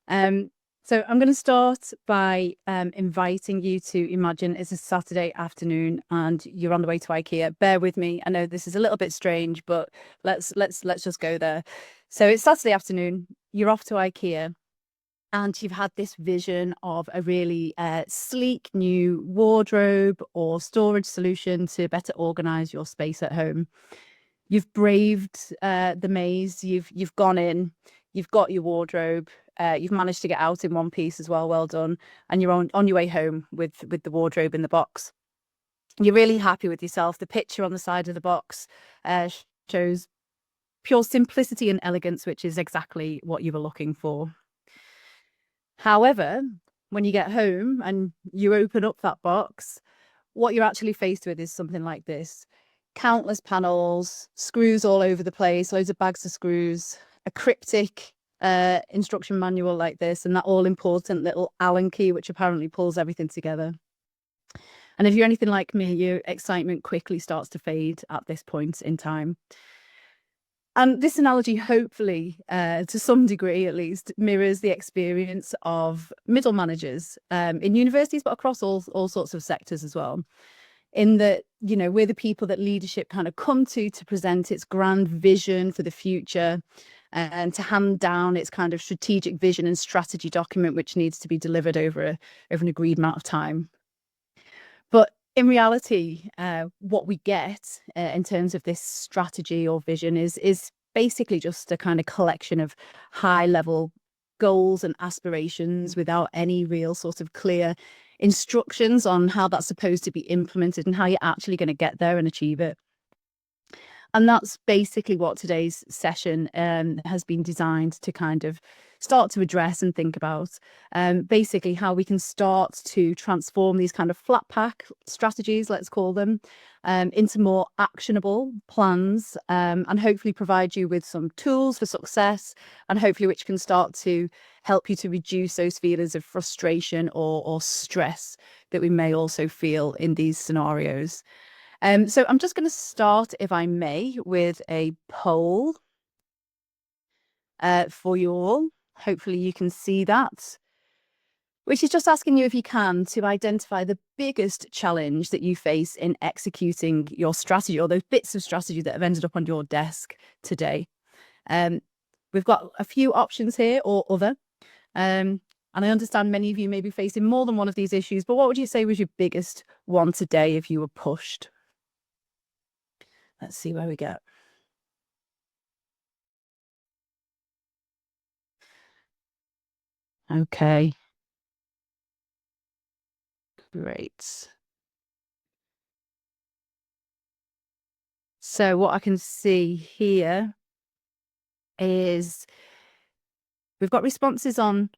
Um, so I'm going to start by inviting you to imagine it's a Saturday afternoon and you're on the way to IKEA. Bear with me. I know this is a little bit strange, but let's just go there. So it's Saturday afternoon. You're off to IKEA. And you've had this vision of a really sleek new wardrobe or storage solution to better organize your space at home. You've braved the maze. You've gone in. You've got your wardrobe. You've managed to get out in one piece as well. Well done. And you're on your way home with the wardrobe in the box. You're really happy with yourself. The picture on the side of the box shows pure simplicity and elegance, which is exactly what you were looking for. However, when you get home and you open up that box, what you're actually faced with is something like this. Countless panels, screws all over the place, loads of bags of screws, a cryptic instruction manual like this, and that all important little Allen key, which apparently pulls everything together. And if you're anything like me, your excitement quickly starts to fade at this point in time. And this analogy, hopefully, to some degree at least, mirrors the experience of middle managers in universities, but across all sorts of sectors as well. In that, we're the people that leadership kind of come to present its grand vision for the future and to hand down its kind of strategic vision and strategy document, which needs to be delivered over an agreed amount of time. But in reality, what we get in terms of this strategy or vision is basically just a kind of collection of high level goals and aspirations without any real sort of clear instructions on how that's supposed to be implemented and how you're actually going to get there and achieve it. And that's basically what today's session has been designed to kind of start to address and think about. Basically how we can start to transform these kind of flat pack strategies, let's call them, into more actionable plans, and hopefully provide you with some tools for success, and hopefully which can start to help you to reduce those feelings of frustration or stress that we may also feel in these scenarios. So I'm just going to start, if I may, with a poll for you all. Hopefully you can see that, which is just asking you, if you can, to identify the biggest challenge that you face in executing your strategy, or those bits of strategy that have ended up on your desk today. We've got a few options here, or other. And I understand many of you may be facing more than one of these issues, but what would you say was your biggest one today if you were pushed? Let's see where we go. Okay. Great. So what I can see here is we've got responses on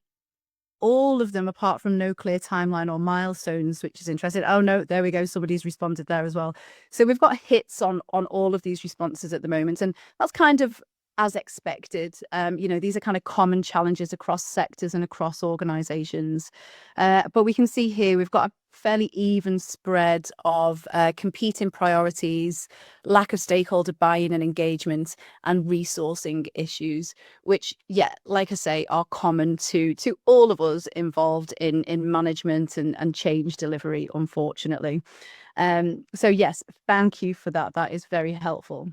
all of them apart from no clear timeline or milestones, which is interesting. Oh no, there we go. Somebody's responded there as well. So we've got hits on all of these responses at the moment, and that's kind of as expected. These are kind of common challenges across sectors and across organizations. But we can see here we've got a fairly even spread of competing priorities, lack of stakeholder buy-in and engagement, and resourcing issues, which, like I say, are common to all of us involved in management and change delivery, unfortunately. So yes, thank you for that. That is very helpful.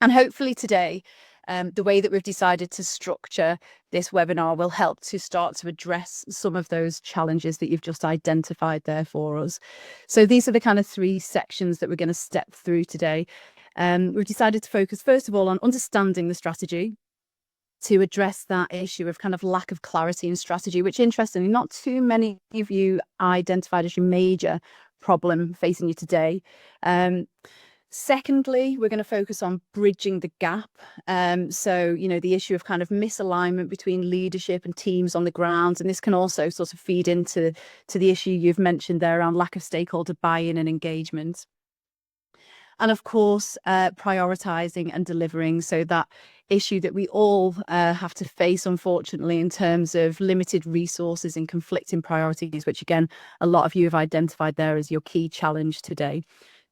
And hopefully today, the way that we've decided to structure this webinar will help to start to address some of those challenges that you've just identified there for us. So these are the kind of 3 sections that we're going to step through today. We've decided to focus, first of all, on understanding the strategy, to address that issue of kind of lack of clarity in strategy, which interestingly, not too many of you identified as your major problem facing you today. Secondly, we're going to focus on bridging the gap. So, the issue of kind of misalignment between leadership and teams on the ground. And this can also sort of feed into the issue you've mentioned there around lack of stakeholder buy-in and engagement. And of course, prioritizing and delivering. So that issue that we all have to face, unfortunately, in terms of limited resources and conflicting priorities, which again, a lot of you have identified there as your key challenge today.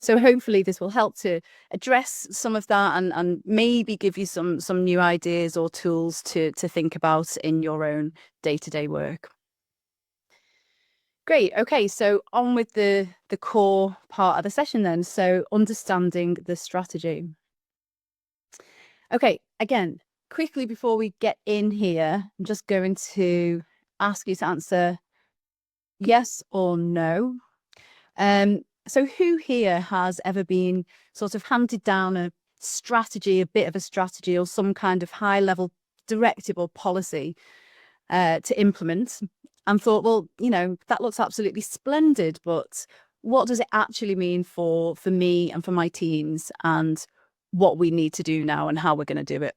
So hopefully this will help to address some of that and maybe give you some new ideas or tools to think about in your own day-to-day work. Great. Okay, so on with the core part of the session then. So understanding the strategy. Okay, again, quickly before we get in here, I'm just going to ask you to answer yes or no. So who here has ever been sort of handed down a strategy, a bit of a strategy, or some kind of high level directive or policy to implement and thought, well, that looks absolutely splendid, but what does it actually mean for me and for my teams and what we need to do now and how we're going to do it?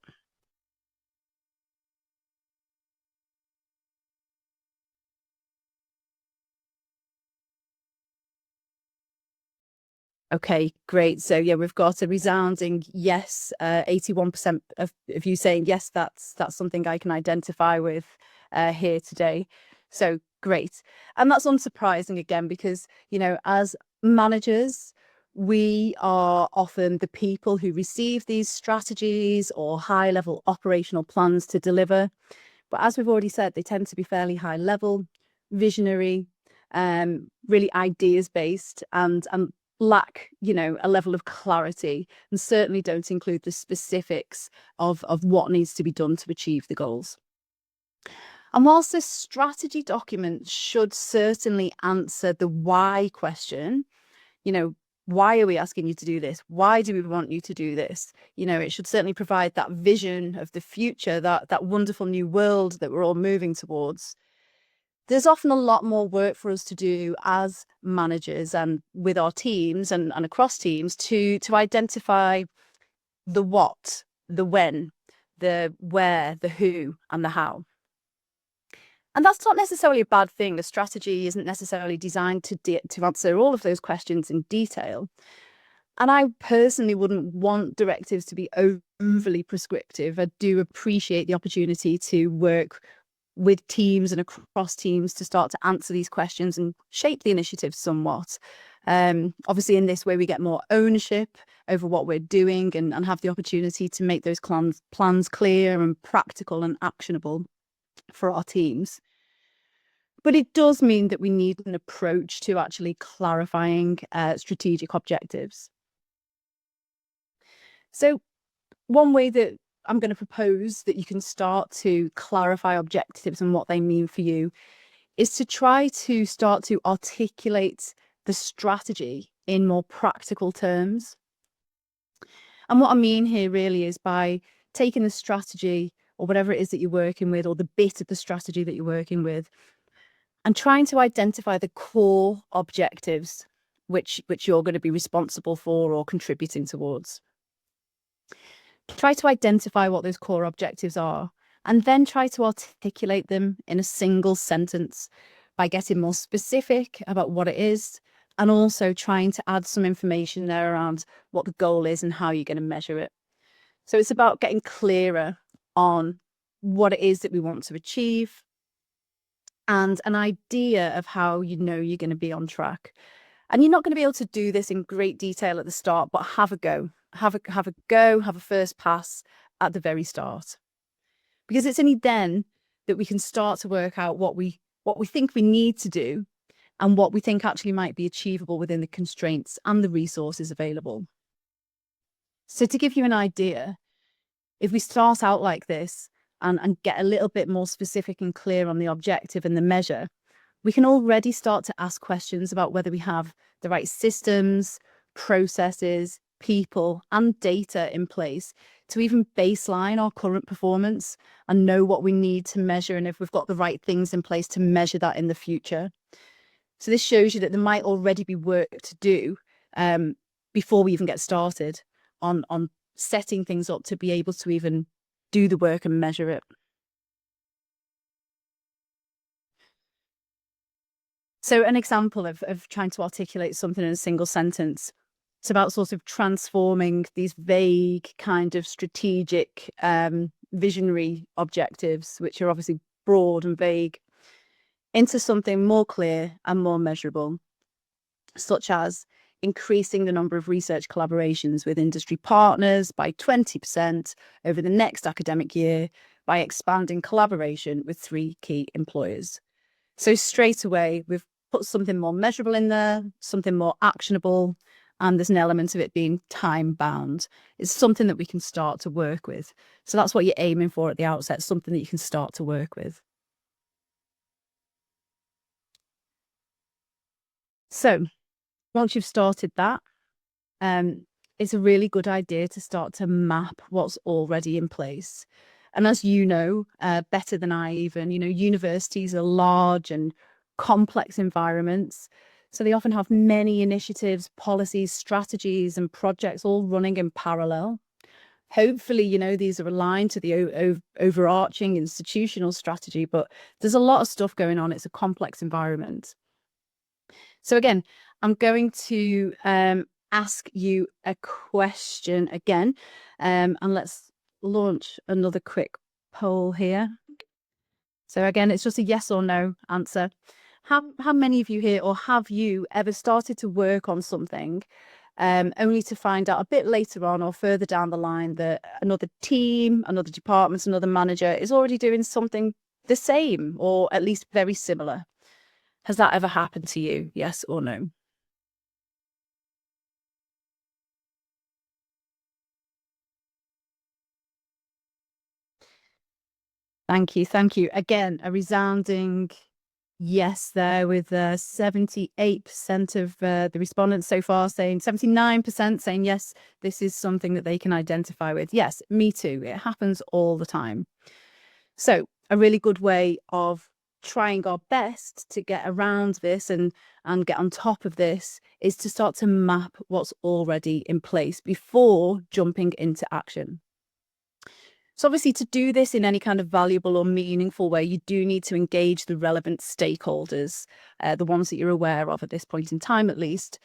Okay, great. So yeah, we've got a resounding yes. 81% of you saying yes. That's something I can identify with here today. So great, and that's unsurprising again because as managers, we are often the people who receive these strategies or high-level operational plans to deliver. But as we've already said, they tend to be fairly high level, visionary, really ideas based, and lack, a level of clarity, and certainly don't include the specifics of what needs to be done to achieve the goals. And whilst this strategy document should certainly answer the why question, why are we asking you to do this? Why do we want you to do this? It should certainly provide that vision of the future, that wonderful new world that we're all moving towards. There's often a lot more work for us to do as managers and with our teams and across teams to identify the what, the when, the where, the who, and the how. And that's not necessarily a bad thing. The strategy isn't necessarily designed to answer all of those questions in detail. And I personally wouldn't want directives to be overly prescriptive. I do appreciate the opportunity to work with teams and across teams to start to answer these questions and shape the initiative somewhat. Obviously, in this way, we get more ownership over what we're doing and have the opportunity to make those plans clear and practical and actionable for our teams. But it does mean that we need an approach to actually clarifying strategic objectives. So one way that I'm going to propose that you can start to clarify objectives and what they mean for you is to try to start to articulate the strategy in more practical terms. And what I mean here really is by taking the strategy or whatever it is that you're working with, or the bit of the strategy that you're working with, and trying to identify the core objectives which you're going to be responsible for or contributing towards. Try to identify what those core objectives are, and then try to articulate them in a single sentence by getting more specific about what it is, and also trying to add some information there around what the goal is and how you're going to measure it. So it's about getting clearer on what it is that we want to achieve and an idea of how you're going to be on track. And you're not going to be able to do this in great detail at the start, but have a go. Have a first pass at the very start. Because it's only then that we can start to work out what we think we need to do and what we think actually might be achievable within the constraints and the resources available. So to give you an idea, if we start out like this and get a little bit more specific and clear on the objective and the measure, we can already start to ask questions about whether we have the right systems, processes, people, and data in place to even baseline our current performance and know what we need to measure and if we've got the right things in place to measure that in the future. So this shows you that there might already be work to do before we even get started on setting things up to be able to even do the work and measure it. So an example of trying to articulate something in a single sentence, it's about sort of transforming these vague kind of strategic, visionary objectives, which are obviously broad and vague, into something more clear and more measurable, such as increasing the number of research collaborations with industry partners by 20% over the next academic year by expanding collaboration with 3 key employers. So straight away, we've put something more measurable in there, something more actionable, and there's an element of it being time bound. It's something that we can start to work with. So that's what you're aiming for at the outset, something that you can start to work with. So once you've started that, it's a really good idea to start to map what's already in place. And as you know, better than I even, universities are large and complex environments. So they often have many initiatives, policies, strategies, and projects all running in parallel. Hopefully, these are aligned to the overarching institutional strategy, but there's a lot of stuff going on. It's a complex environment. So again, I'm going to ask you a question again, and let's launch another quick poll here. So again, it's just a yes or no answer. How many of you here, or have you ever started to work on something only to find out a bit later on or further down the line that another team, another department, another manager is already doing something the same or at least very similar? Has that ever happened to you? Yes or no? Thank you. Thank you. Again, a resounding yes there with 78% of the respondents so far saying, 79% saying yes, this is something that they can identify with. Yes, me too. It happens all the time. So a really good way of trying our best to get around this and get on top of this is to start to map what's already in place before jumping into action. So obviously, to do this in any kind of valuable or meaningful way, you do need to engage the relevant stakeholders, the ones that you're aware of at this point in time, at least,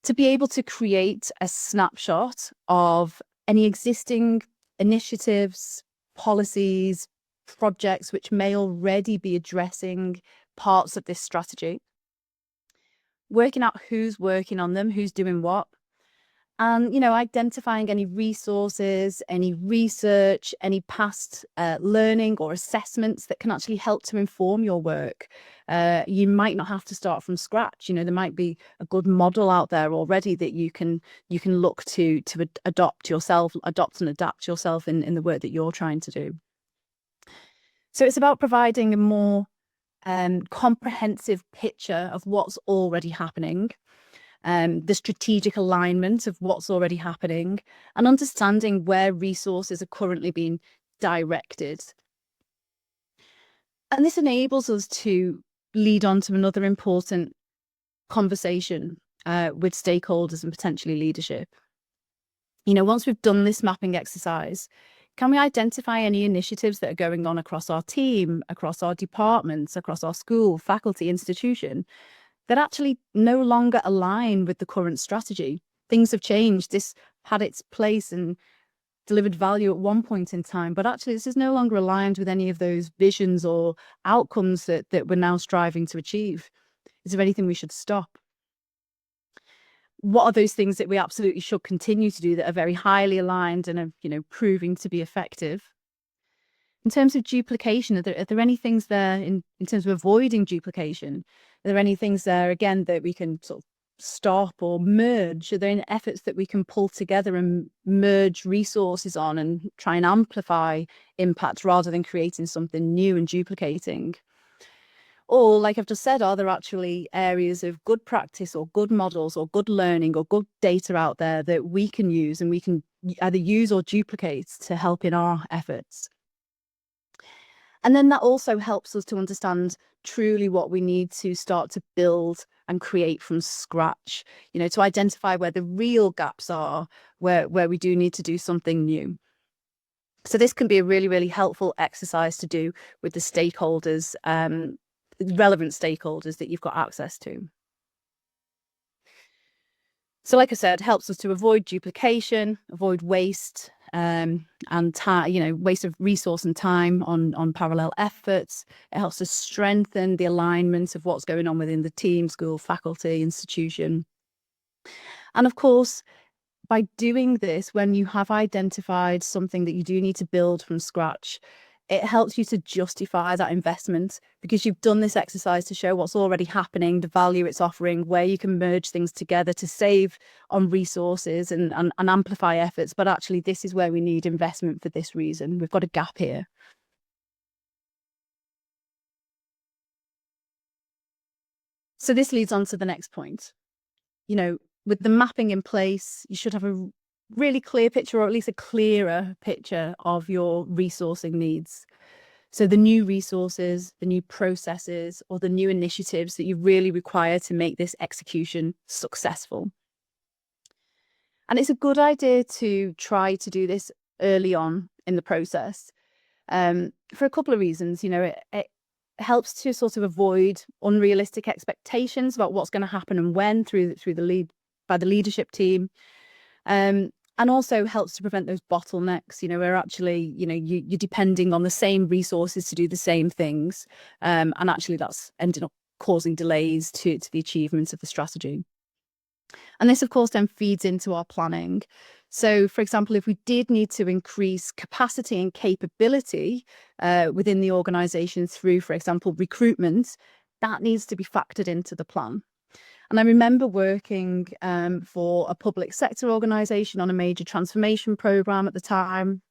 to be able to create a snapshot of any existing initiatives, policies, projects which may already be addressing parts of this strategy, working out who's working on them, who's doing what, and identifying any resources, any research, any past learning or assessments that can actually help to inform your work. You might not have to start from scratch. There might be a good model out there already that you can look to adopt and adapt yourself in the work that you're trying to do. So it's about providing a more comprehensive picture of what's already happening, the strategic alignment of what's already happening, and understanding where resources are currently being directed. And this enables us to lead on to another important conversation with stakeholders and potentially leadership. Once we've done this mapping exercise, can we identify any initiatives that are going on across our team, across our departments, across our school, faculty, institution, that actually no longer align with the current strategy? Things have changed. This had its place and delivered value at one point in time, but actually this is no longer aligned with any of those visions or outcomes that we're now striving to achieve. Is there anything we should stop? What are those things that we absolutely should continue to do that are very highly aligned and are, proving to be effective? In terms of duplication, are there any things there in terms of avoiding duplication? Are there any things there, again, that we can sort of stop or merge? Are there any efforts that we can pull together and merge resources on and try and amplify impact rather than creating something new and duplicating? Or, like I've just said, are there actually areas of good practice or good models or good learning or good data out there that we can use and we can either use or duplicate to help in our efforts? And then that also helps us to understand truly what we need to start to build and create from scratch, to identify where the real gaps are, where we do need to do something new. So this can be a really, really helpful exercise to do with the stakeholders, relevant stakeholders that you've got access to. So like I said, helps us to avoid duplication, avoid waste, and time, waste of resource and time on parallel efforts. It helps us strengthen the alignment of what's going on within the team, school, faculty, institution. And of course, by doing this, when you have identified something that you do need to build from scratch, it helps you to justify that investment because you've done this exercise to show what's already happening, the value it's offering, where you can merge things together to save on resources and amplify efforts. But actually, this is where we need investment for this reason. We've got a gap here. So this leads on to the next point. With the mapping in place, you should have a really clear picture, or at least a clearer picture of your resourcing needs. So the new resources, the new processes, or the new initiatives that you really require to make this execution successful. And it's a good idea to try to do this early on in the process, for a couple of reasons. It helps to sort of avoid unrealistic expectations about what's going to happen and when through the lead by the leadership team. And also helps to prevent those bottlenecks, where actually, you're depending on the same resources to do the same things. And actually that's ended up causing delays to the achievements of the strategy. And this, of course, then feeds into our planning. So, for example, if we did need to increase capacity and capability within the organisation through, for example, recruitment, that needs to be factored into the plan. And I remember working for a public sector organisation on a major transformation programme at the time.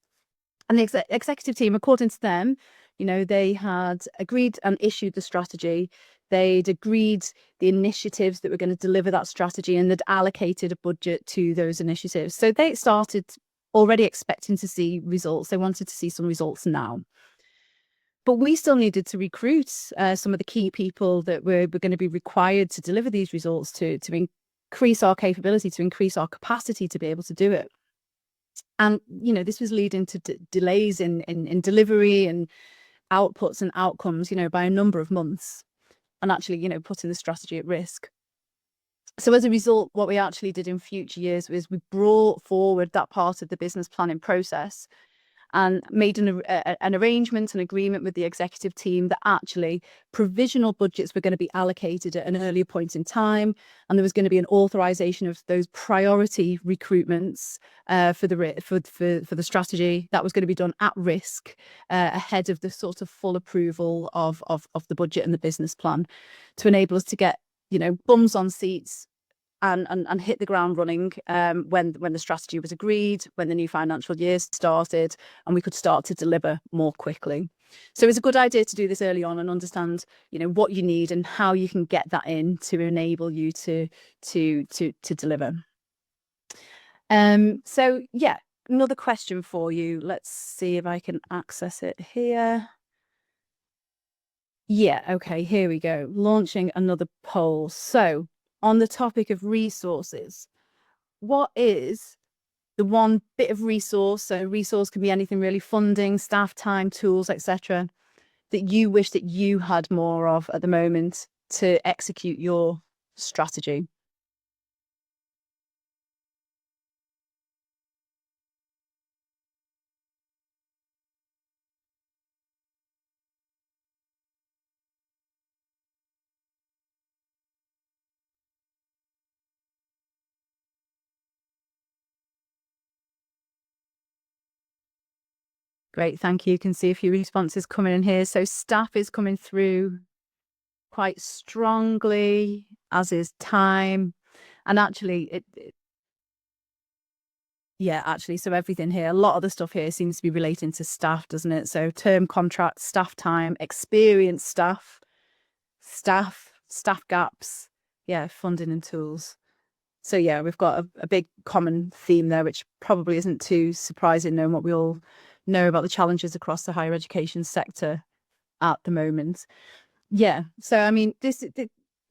And the executive team, according to them, they had agreed and issued the strategy. They'd agreed the initiatives that were going to deliver that strategy, and they'd allocated a budget to those initiatives. So they started already expecting to see results. They wanted to see some results now. But we still needed to recruit some of the key people that were going to be required to deliver these results, to increase our capability, to increase our capacity to be able to do it. And, this was leading to delays in delivery and outputs and outcomes, by a number of months, and actually, putting the strategy at risk. So as a result, what we actually did in future years was we brought forward that part of the business planning process and made an arrangement, an agreement with the executive team that actually provisional budgets were going to be allocated at an earlier point in time, and there was going to be an authorization of those priority recruitments for the strategy that was going to be done at risk ahead of the sort of full approval of the budget and the business plan, to enable us to get bums on seats and hit the ground running when the strategy was agreed, when the new financial year started, and we could start to deliver more quickly. So it's a good idea to do this early on and understand, what you need and how you can get that in to enable you to deliver. So yeah, another question for you. Let's see if I can access it here. Yeah, okay, here we go. Launching another poll. So on the topic of resources, what is the one bit of resource, so resource can be anything really, funding, staff time, tools, etc., that you wish that you had more of at the moment to execute your strategy? Great, thank you. You can see a few responses coming in here. So staff is coming through quite strongly, as is time. And actually, yeah, actually, so everything here, a lot of the stuff here seems to be relating to staff, doesn't it? So term contracts, staff time, experienced staff gaps, yeah, funding and tools. So yeah, we've got a big common theme there, which probably isn't too surprising, knowing what we all know about the challenges across the higher education sector at the moment. Yeah, so I mean, this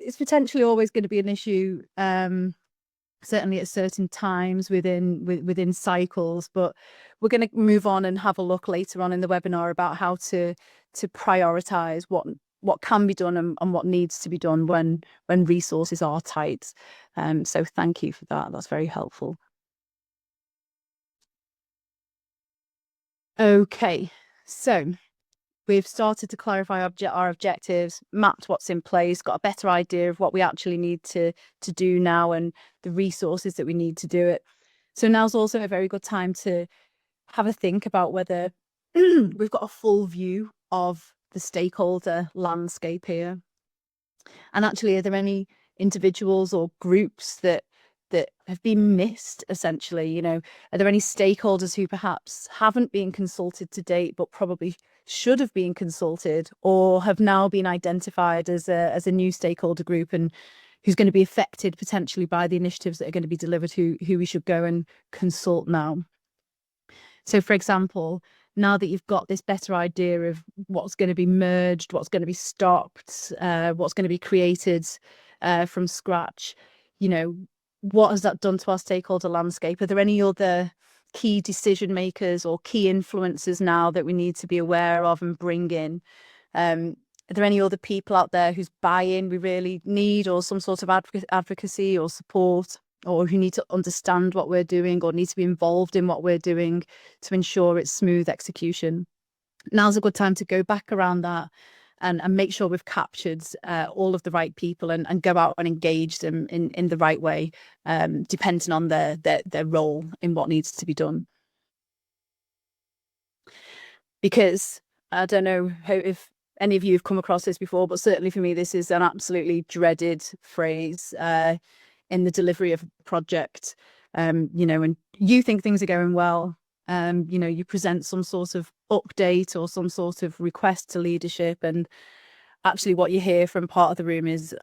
it's potentially always going to be an issue, certainly at certain times within cycles. But we're going to move on and have a look later on in the webinar about how to prioritize what can be done and what needs to be done when resources are tight. So thank you for that. That's very helpful. Okay, so we've started to clarify our objectives, mapped what's in place, got a better idea of what we actually need to do now and the resources that we need to do it. So now's also a very good time to have a think about whether we've got a full view of the stakeholder landscape here. And actually, are there any individuals or groups that have been missed, essentially? You know, are there any stakeholders who perhaps haven't been consulted to date, but probably should have been consulted, or have now been identified as a new stakeholder group and who's going to be affected potentially by the initiatives that are going to be delivered, who we should go and consult now? So, for example, now that you've got this better idea of what's going to be merged, what's going to be stopped, what's going to be created from scratch, you know, what has that done to our stakeholder landscape? Are there any other key decision makers or key influencers now that we need to be aware of and bring in? Are there any other people out there whose buy-in we really need, or some sort of advocacy or support, or who need to understand what we're doing or need to be involved in what we're doing to ensure it's smooth execution? Now's a good time to go back around that and make sure we've captured all of the right people and go out and engage them in the right way, depending on their role in what needs to be done. Because I don't know if any of you have come across this before, but certainly for me, this is an absolutely dreaded phrase in the delivery of a project. You know, and you think things are going well, you know, you present some sort of update or some sort of request to leadership, and actually what you hear from part of the room is,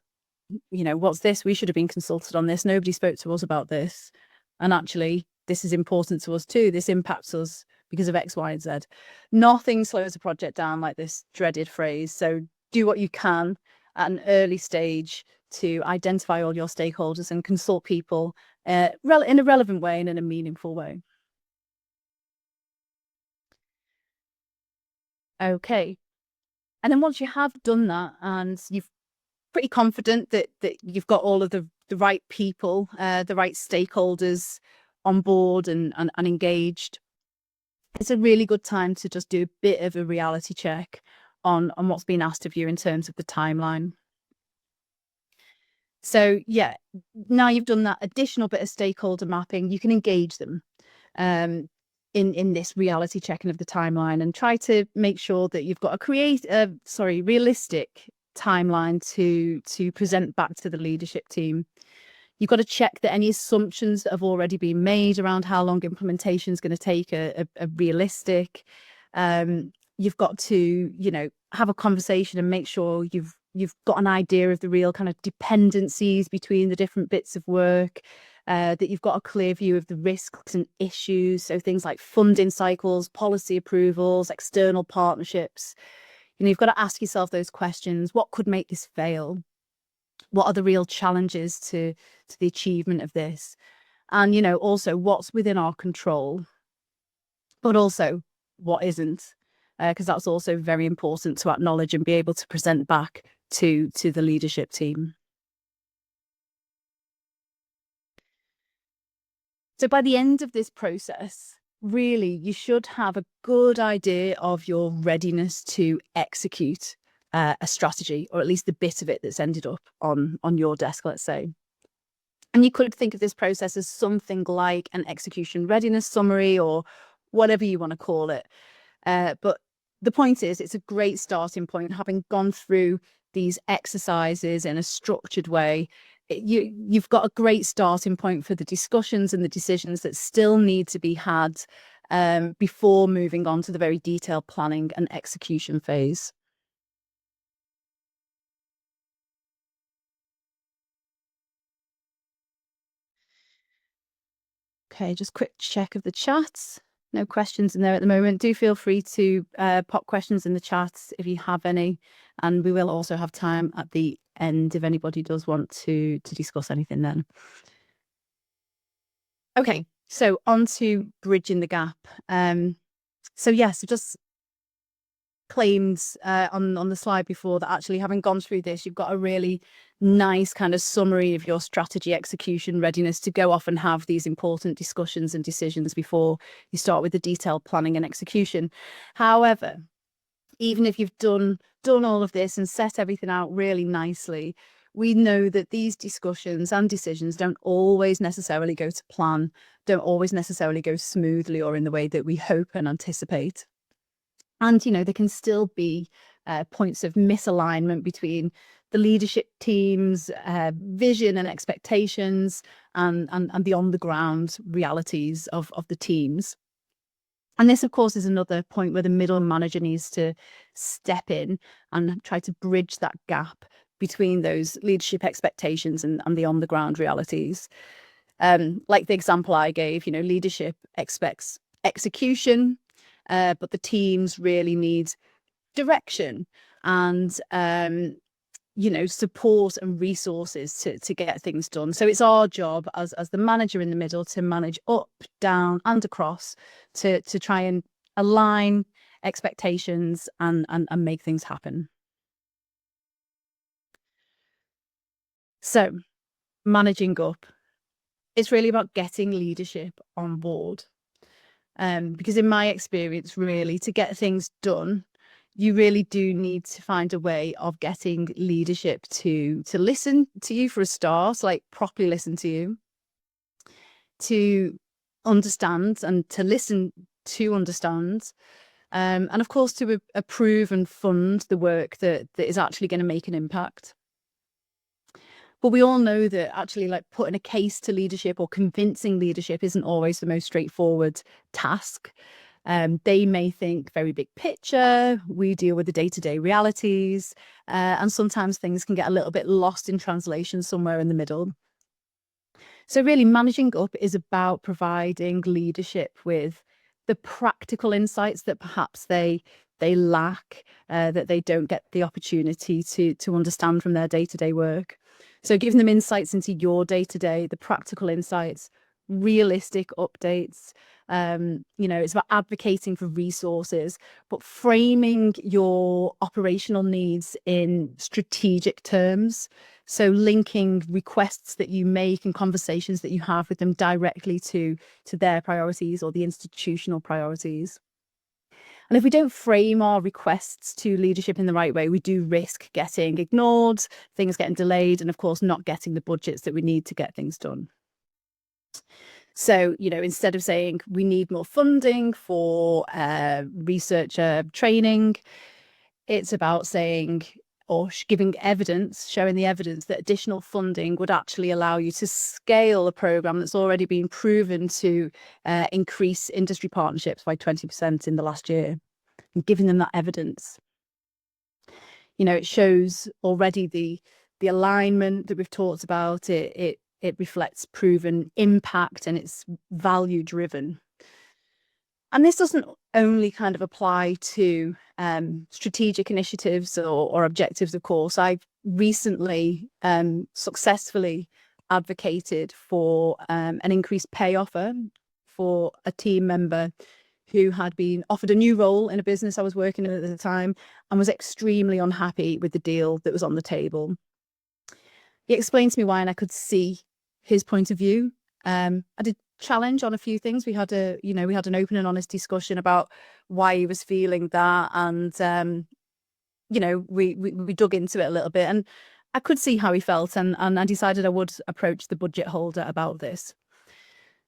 you know, what's this? We should have been consulted on this. Nobody spoke to us about this. And actually, this is important to us too. This impacts us because of X, Y, and Z. Nothing slows a project down like this dreaded phrase. So do what you can at an early stage to identify all your stakeholders and consult people in a relevant way and in a meaningful way. Okay. And then once you have done that and you've pretty confident that you've got all of the right people, the right stakeholders on board and engaged, it's a really good time to just do a bit of a reality check on what's been asked of you in terms of the timeline. So yeah, now you've done that additional bit of stakeholder mapping, you can engage them in this reality checking of the timeline and try to make sure that you've got a realistic timeline to present back to the leadership team. You've got to check that any assumptions that have already been made around how long implementation is going to take are realistic. You've got to, you know, have a conversation and make sure you've got an idea of the real kind of dependencies between the different bits of work, that you've got a clear view of the risks and issues. So things like funding cycles, policy approvals, external partnerships. You know, you've got to ask yourself those questions. What could make this fail? What are the real challenges to the achievement of this? And, you know, also what's within our control, but also what isn't, because that's also very important to acknowledge and be able to present back to the leadership team. So by the end of this process, really, you should have a good idea of your readiness to execute a strategy, or at least the bit of it that's ended up on your desk, let's say. And you could think of this process as something like an execution readiness summary or whatever you want to call it. But the point is, it's a great starting point. Having gone through these exercises in a structured way, you've got a great starting point for the discussions and the decisions that still need to be had before moving on to the very detailed planning and execution phase. Okay, just quick check of the chats. No questions in there at the moment. Do feel free to pop questions in the chat if you have any. And we will also have time at the end if anybody does want to discuss anything then. Okay, so on to bridging the gap. So just claims on the slide before that actually, having gone through this, you've got a really nice kind of summary of your strategy execution readiness to go off and have these important discussions and decisions before you start with the detailed planning and execution. However, even if you've done all of this and set everything out really nicely, we know that these discussions and decisions don't always necessarily go to plan, don't always necessarily go smoothly or in the way that we hope and anticipate. And, there can still be points of misalignment between the leadership team's vision and expectations and the on-the-ground realities of the teams. And this, of course, is another point where the middle manager needs to step in and try to bridge that gap between those leadership expectations and the on-the-ground realities. Like the example I gave, leadership expects execution, but the teams really need direction and support and resources to get things done. So it's our job as the manager in the middle to manage up, down, and across to try and align expectations and make things happen. So managing up, it's really about getting leadership on board. Because in my experience, really, to get things done, you really do need to find a way of getting leadership to listen to you for a start, like properly listen to you, to understand and to listen to understand, and of course to approve and fund the work that is actually going to make an impact. But we all know that actually, like, putting a case to leadership or convincing leadership isn't always the most straightforward task. They may think very big picture, we deal with the day-to-day realities, and sometimes things can get a little bit lost in translation somewhere in the middle. So really managing up is about providing leadership with the practical insights that perhaps they lack, that they don't get the opportunity to understand from their day-to-day work. So giving them insights into your day-to-day, the practical insights, realistic updates. It's about advocating for resources, but framing your operational needs in strategic terms. So linking requests that you make and conversations that you have with them directly to their priorities or the institutional priorities. And if we don't frame our requests to leadership in the right way, we do risk getting ignored, things getting delayed, and of course, not getting the budgets that we need to get things done. So, instead of saying we need more funding for researcher training, it's about saying or giving evidence, showing the evidence that additional funding would actually allow you to scale a program that's already been proven to increase industry partnerships by 20% in the last year, and giving them that evidence. It shows already the alignment that we've talked about. It reflects proven impact and it's value driven. And this doesn't only kind of apply to strategic initiatives or objectives, of course. I've recently successfully advocated for an increased pay offer for a team member who had been offered a new role in a business I was working in at the time and was extremely unhappy with the deal that was on the table. He explained to me why, and I could see his point of view. I did challenge on a few things. We had an open and honest discussion about why he was feeling that, and we dug into it a little bit, and I could see how he felt, and I decided I would approach the budget holder about this.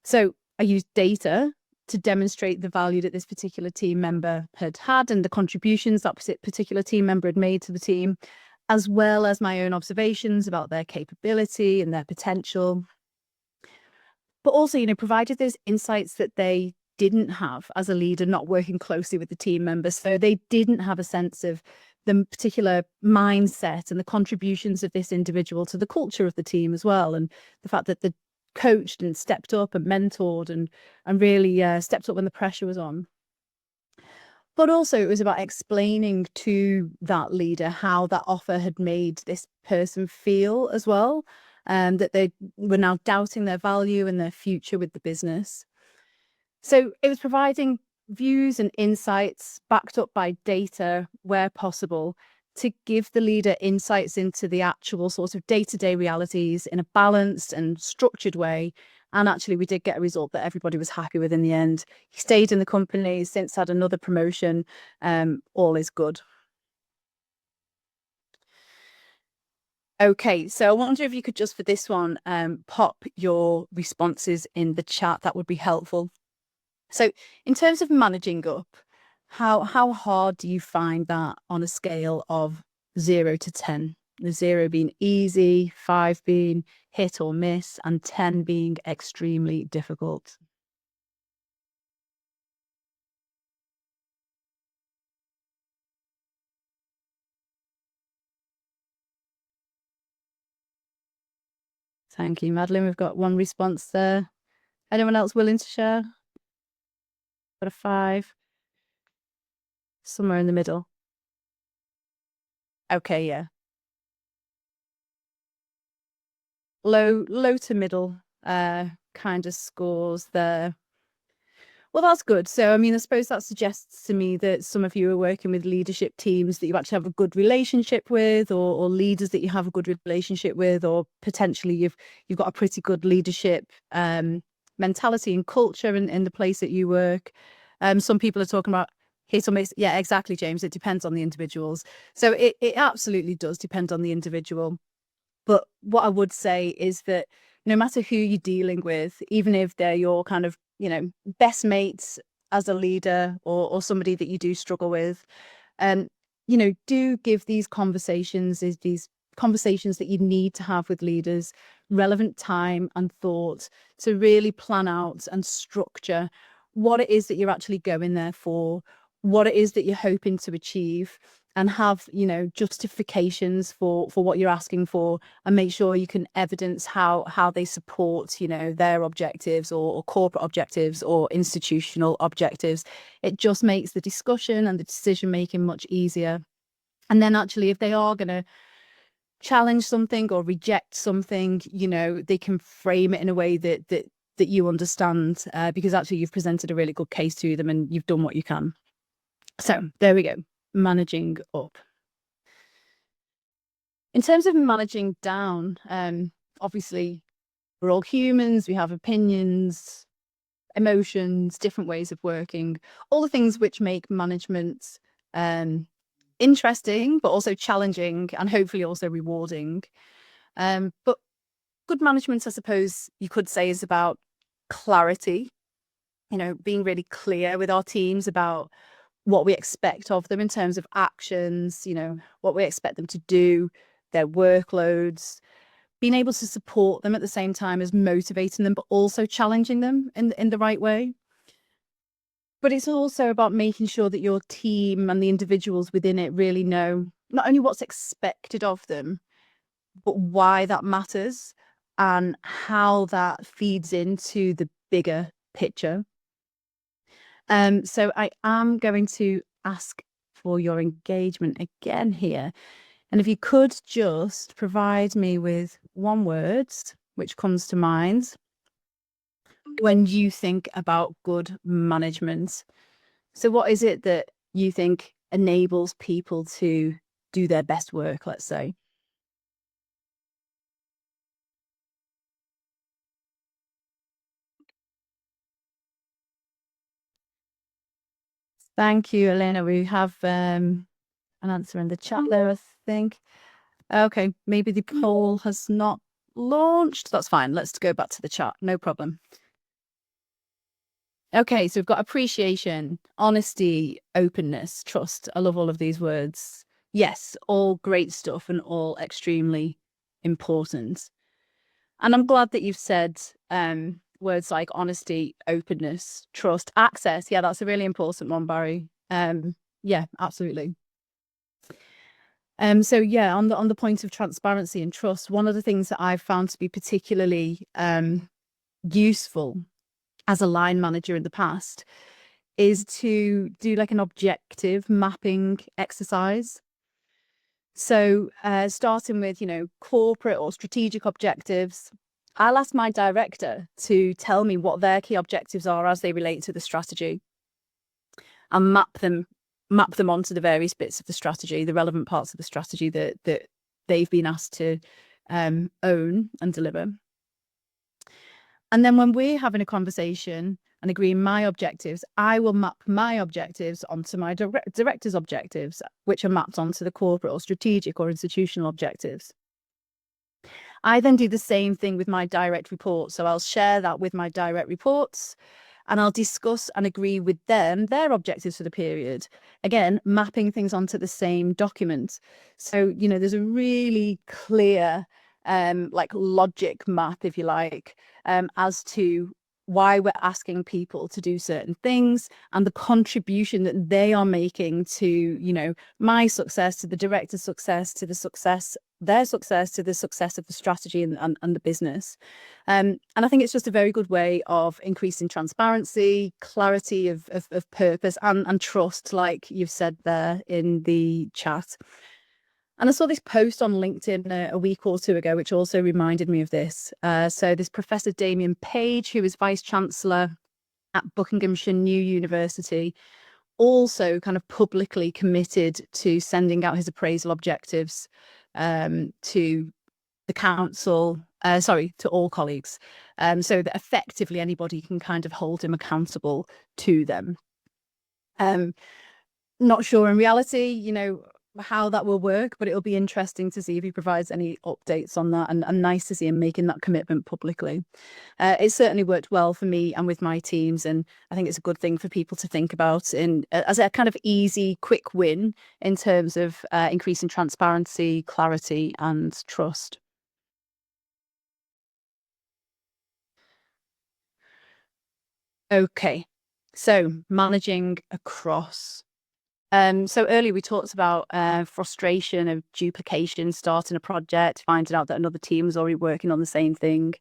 So I used data to demonstrate the value that this particular team member had and the contributions that particular team member had made to the team, as well as my own observations about their capability and their potential. But also, provided those insights that they didn't have as a leader, not working closely with the team members. So they didn't have a sense of the particular mindset and the contributions of this individual to the culture of the team as well. And the fact that they coached and stepped up and mentored and really stepped up when the pressure was on. But also it was about explaining to that leader how that offer had made this person feel as well, and that they were now doubting their value and their future with the business. So it was providing views and insights backed up by data where possible to give the leader insights into the actual sort of day-to-day realities in a balanced and structured way, And actually, we did get a result that everybody was happy with in the end. He stayed in the company, since had another promotion. All is good. Okay, so I wonder if you could just for this one, pop your responses in the chat. That would be helpful. So, in terms of managing up, how hard do you find that on a scale of 0 to 10? The 0 being easy, 5 being hit or miss, and 10 being extremely difficult. Thank you, Madeline. We've got one response there. Anyone else willing to share? Got a 5, somewhere in the middle. Okay, yeah. Low to middle kind of scores there. Well, that's good. So, I mean, I suppose that suggests to me that some of you are working with leadership teams that you actually have a good relationship with, or leaders that you have a good relationship with, or potentially you've got a pretty good leadership mentality and culture in the place that you work. Some people are talking about hit or miss. Yeah, exactly, James. It depends on the individuals. So it absolutely does depend on the individual. But what I would say is that no matter who you're dealing with, even if they're your kind of, best mates as a leader, or somebody that you do struggle with, um, do give these conversations that you need to have with leaders relevant time and thought to really plan out and structure what it is that you're actually going there for, what it is that you're hoping to achieve, and have justifications for what you're asking for, and make sure you can evidence how they support their objectives, or corporate objectives, or institutional objectives. It just makes the discussion and the decision making much easier. And then actually, if they are going to challenge something or reject something, they can frame it in a way that you understand, because actually you've presented a really good case to them and you've done what you can. So there we go. Managing up. In terms of managing down, obviously we're all humans, we have opinions, emotions, different ways of working, all the things which make management interesting, but also challenging, and hopefully also rewarding. But good management, I suppose you could say, is about clarity, being really clear with our teams about what we expect of them in terms of actions, what we expect them to do, their workloads, being able to support them at the same time as motivating them, but also challenging them in the right way. But it's also about making sure that your team and the individuals within it really know not only what's expected of them, but why that matters and how that feeds into the bigger picture. So I am going to ask for your engagement again here. And if you could just provide me with one word which comes to mind when you think about good management. So what is it that you think enables people to do their best work, let's say? Thank you, Elena. We have an answer in the chat there, I think. Okay, maybe the poll has not launched. That's fine. Let's go back to the chat. No problem. Okay, so we've got appreciation, honesty, openness, trust. I love all of these words. Yes, all great stuff and all extremely important. And I'm glad that you've said words like honesty, openness, trust, access. Yeah, that's a really important one, Barry. Yeah, absolutely. So yeah, on the point of transparency and trust, one of the things that I've found to be particularly useful as a line manager in the past is to do like an objective mapping exercise. So starting with, corporate or strategic objectives, I'll ask my director to tell me what their key objectives are as they relate to the strategy, and map them onto the various bits of the strategy, the relevant parts of the strategy that they've been asked to own and deliver. And then when we're having a conversation and agreeing my objectives, I will map my objectives onto my director's objectives, which are mapped onto the corporate or strategic or institutional objectives. I then do the same thing with my direct reports. So I'll share that with my direct reports and I'll discuss and agree with them their objectives for the period. Again, mapping things onto the same document. So, there's a really clear like logic map, if you like, as to why we're asking people to do certain things and the contribution that they are making to, my success, to the director's success, to the success, their success, to the success of the strategy and the business. And I think it's just a very good way of increasing transparency, clarity of purpose and trust, like you've said there in the chat. And I saw this post on LinkedIn a week or two ago, which also reminded me of this. So this Professor Damien Page, who is Vice Chancellor at Buckinghamshire New University, also kind of publicly committed to sending out his appraisal objectives to the council, to all colleagues, so that effectively anybody can kind of hold him accountable to them. Not sure in reality, how that will work, but it'll be interesting to see if he provides any updates on that, and nice to see him making that commitment publicly. It certainly worked well for me and with my teams, and I think it's a good thing for people to think about as a kind of easy, quick win in terms of increasing transparency, clarity, and trust. Okay, so managing across. So earlier we talked about frustration of duplication, starting a project, finding out that another team is already working on the same thing.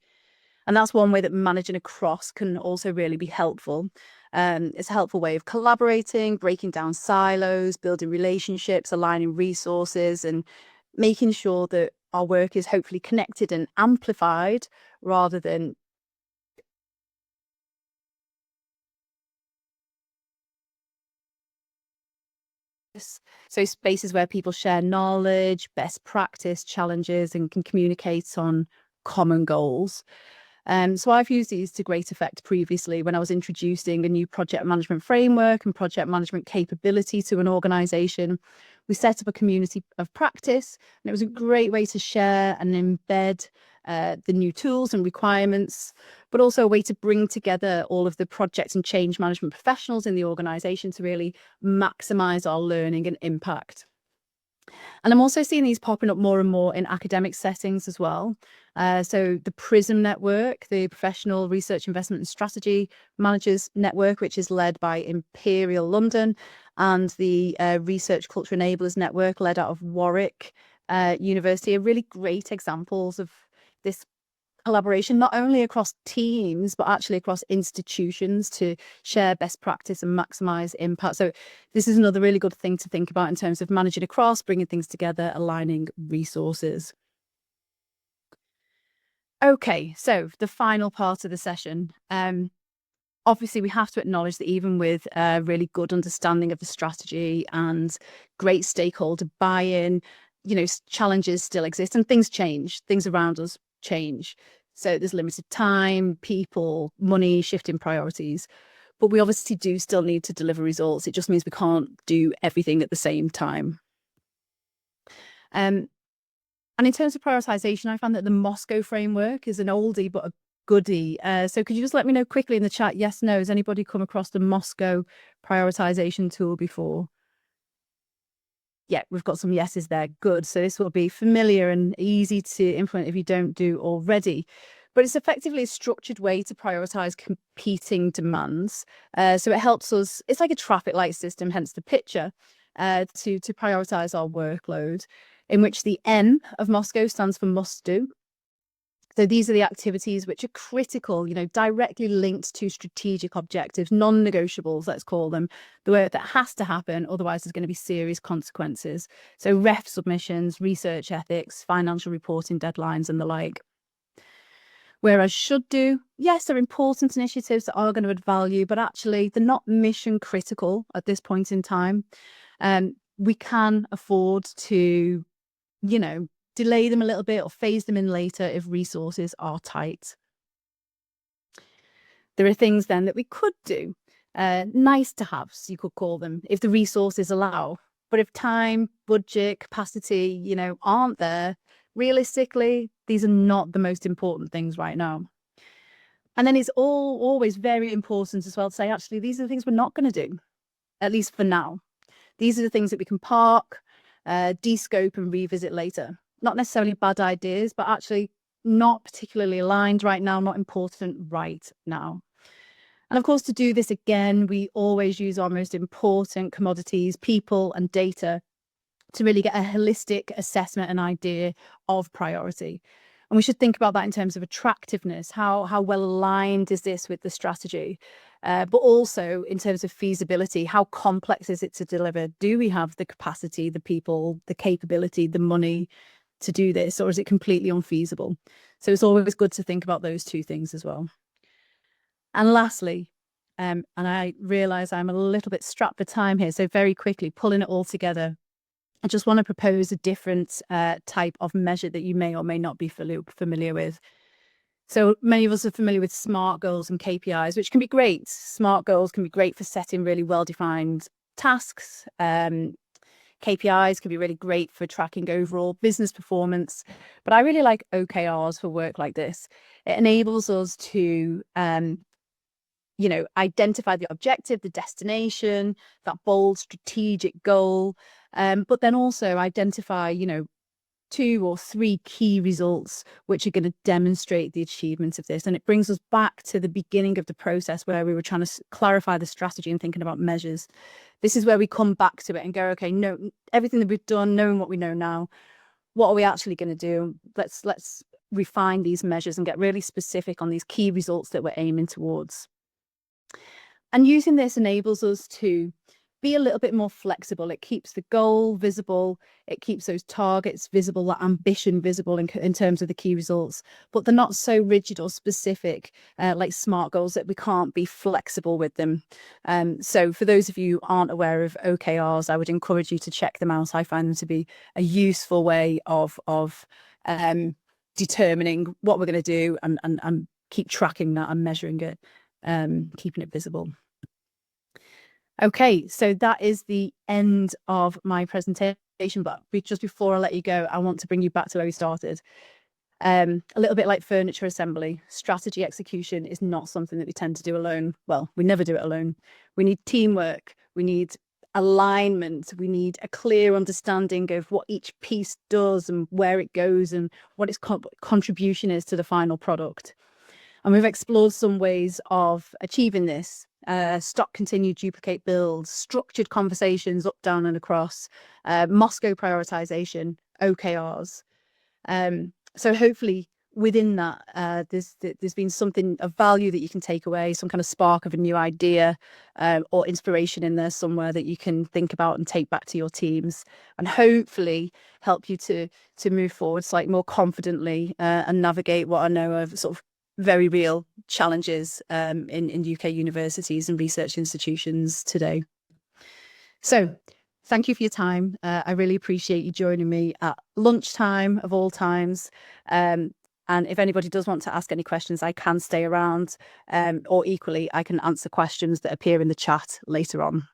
And that's one way that managing across can also really be helpful. It's a helpful way of collaborating, breaking down silos, building relationships, aligning resources, and making sure that our work is hopefully connected and amplified rather than so spaces where people share knowledge, best practice, challenges, and can communicate on common goals. So I've used these to great effect previously when I was introducing a new project management framework and project management capability to an organization. We set up a community of practice, and it was a great way to share and embed the new tools and requirements, but also a way to bring together all of the project and change management professionals in the organization to really maximize our learning and impact. And I'm also seeing these popping up more and more in academic settings as well. So the PRISM network, the Professional Research Investment and Strategy Managers Network, which is led by Imperial London, and the Research Culture Enablers Network, led out of Warwick University, are really great examples of this collaboration, not only across teams, but actually across institutions to share best practice and maximize impact. So this is another really good thing to think about in terms of managing across, bringing things together, aligning resources. Okay, so the final part of the session. Obviously, we have to acknowledge that even with a really good understanding of the strategy and great stakeholder buy-in, challenges still exist and things change. Things around us change. So there's limited time, people, money, shifting priorities. But we obviously do still need to deliver results. It just means we can't do everything at the same time. Um, and in terms of prioritization, I found that the Moscow framework is an oldie but a goodie. So could you just let me know quickly in the chat, yes, no, has anybody come across the Moscow prioritization tool before? Yeah, we've got some yeses there. Good. So this will be familiar and easy to implement if you don't do already. But it's effectively a structured way to prioritize competing demands. So it helps us, it's like a traffic light system, hence the picture, to prioritize our workload, in which the M of Moscow stands for must do. So these are the activities which are critical, directly linked to strategic objectives, non-negotiables, let's call them, the work that has to happen, otherwise there's going to be serious consequences. So ref submissions, research ethics, financial reporting deadlines, and the like. Whereas should do, yes, they're important initiatives that are going to add value, but actually they're not mission critical at this point in time. We can afford to, delay them a little bit or phase them in later if resources are tight. There are things then that we could do, nice to haves, you could call them, if the resources allow. But if time, budget, capacity, aren't there, realistically, these are not the most important things right now. And then it's always very important as well to say, actually, these are the things we're not going to do, at least for now. These are the things that we can park, de-scope and revisit later. Not necessarily bad ideas, but actually not particularly aligned right now, not important right now. And of course, to do this again, we always use our most important commodities, people and data, to really get a holistic assessment and idea of priority. And we should think about that in terms of attractiveness. How well aligned is this with the strategy? But also in terms of feasibility, how complex is it to deliver? Do we have the capacity, the people, the capability, the money to do this, or is it completely unfeasible? So it's always good to think about those two things as well. And lastly, and I realize I'm a little bit strapped for time here, so very quickly, pulling it all together, I just want to propose a different type of measure that you may or may not be familiar with. So many of us are familiar with SMART goals and KPIs, which can be great. SMART goals can be great for setting really well-defined tasks. KPIs can be really great for tracking overall business performance. But I really like OKRs for work like this. It enables us to identify the objective, the destination, that bold strategic goal, but then also identify, 2 or 3 key results which are going to demonstrate the achievement of this. And it brings us back to the beginning of the process where we were trying to clarify the strategy and thinking about measures. This is where we come back to it and go, okay, no, everything that we've done, knowing what we know now, what are we actually going to do? Let's refine these measures and get really specific on these key results that we're aiming towards. And using this enables us to be a little bit more flexible. It keeps the goal visible. It keeps those targets visible, that ambition visible in terms of the key results, but they're not so rigid or specific like SMART goals that we can't be flexible with them. So for those of you who aren't aware of OKRs, I would encourage you to check them out. I find them to be a useful way of determining what we're going to do and keep tracking that and measuring it, keeping it visible. Okay, so that is the end of my presentation, but just before I let you go, I want to bring you back to where we started. A little bit like furniture assembly, strategy execution is not something that we tend to do alone. Well, we never do it alone. We need teamwork, we need alignment, we need a clear understanding of what each piece does and where it goes and what its contribution is to the final product. And we've explored some ways of achieving this. Stock, continue, duplicate, build, structured conversations up, down and across, Moscow prioritization, OKRs. So hopefully within that, there's been something of value that you can take away, some kind of spark of a new idea or inspiration in there somewhere that you can think about and take back to your teams, and hopefully help you to move forward slightly more confidently and navigate what I know of sort of very real challenges in UK universities and research institutions today. So thank you for your time. I really appreciate you joining me at lunchtime of all times. And if anybody does want to ask any questions, I can stay around, or equally, I can answer questions that appear in the chat later on.